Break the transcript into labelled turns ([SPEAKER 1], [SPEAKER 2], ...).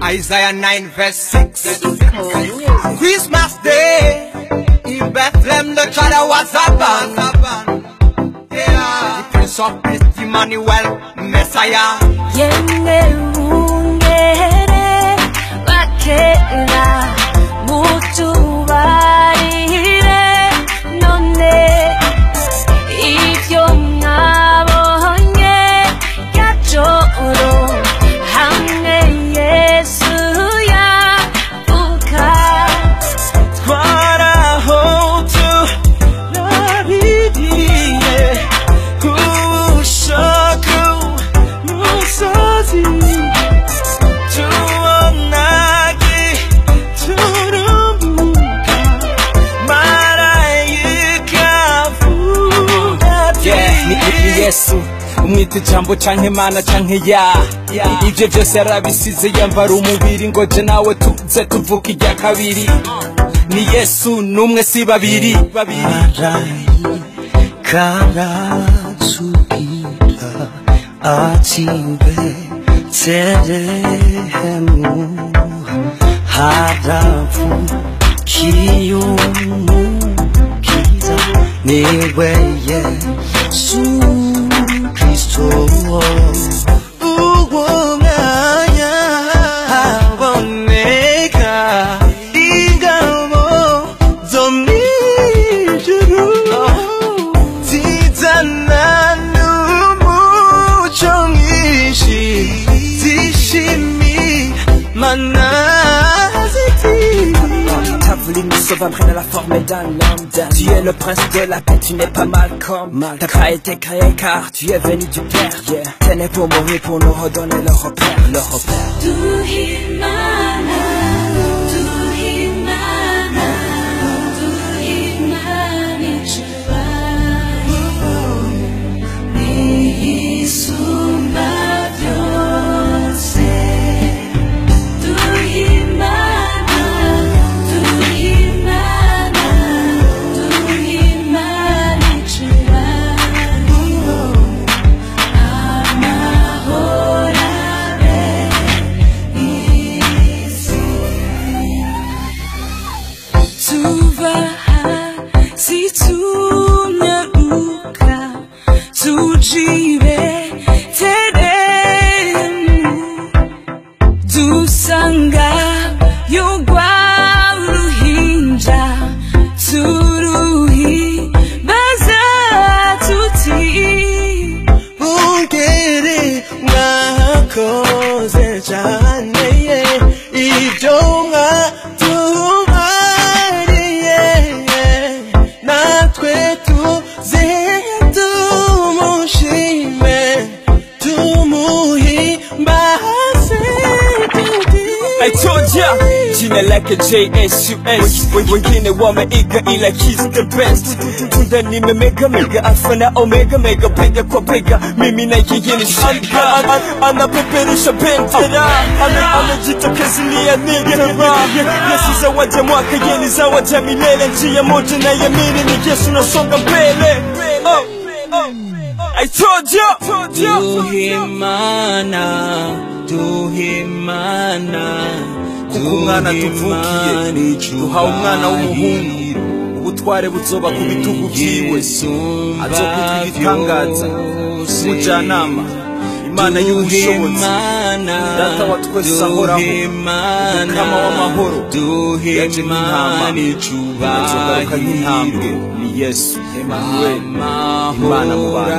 [SPEAKER 1] Isaiah 9 verse 6. Christmas Day in Bethlehem the child was born. Yeah, the Prince of Peace, Emmanuel, Messiah.
[SPEAKER 2] Yende ungere wakela mutubarire none ivyo mwabonye gacoro hamwe Yesu yavuka
[SPEAKER 3] twaraho turabiriye ushaka musozi tuonage turumbuka marayika vuga
[SPEAKER 4] ni Yesu umwita ijambo canke mana canke ya ivyo vyose yarabisize yambara umubiri ngo je nawe tuze tuvuka irya kabiri ni Yesu numwe si babiri
[SPEAKER 3] karasukira ati Betelehemu haravukiyumukiza niwe Yesu Kristo uwo mwanya haboneka ingabo zo mw'ijuru zizana n'umuco mwinshi zishimimana
[SPEAKER 4] Ta voulu nous sauver, prenne la forme d'un homme. Tu es le prince de la paix, tu n'es pas Malcolm. T'as pas été créé car tu es venu du Père. T'es né pour mourir, pour nous redonner le repère, le repère.
[SPEAKER 2] Si tu nyaruka tujibe teremu dusanga yugwa uruhinja turuhi baza tuti
[SPEAKER 3] ungere mwakoze cyane ibyo mwatumariye natwe tuze tumushime tumuhimbaze
[SPEAKER 4] I told ya, jina lake JSUS wengine wameiga ila he's the best. Tunda nimemega mega alfa na omega mega bega kwa bega mimi na yeye ni shaka anapeperusha bendera amejitokeza ni ya nigga Yesu zawadi mwaka yeni zawadi milele njia moja na yamini ni Yesu nasonga mbele. I told ya tuhimana kuko umwana tuvukiye duhawe umwana w'umuhungu ubutware buzoba ku bitugu vyiwe azokwitwa igitangaza umujyanama Imana y'ubushobozi data wa twese ahoraho umukama w'amahoro yaje nk'intama azogaruka nk'intambwe ni Yesu Emmanuel Imana mu bantu.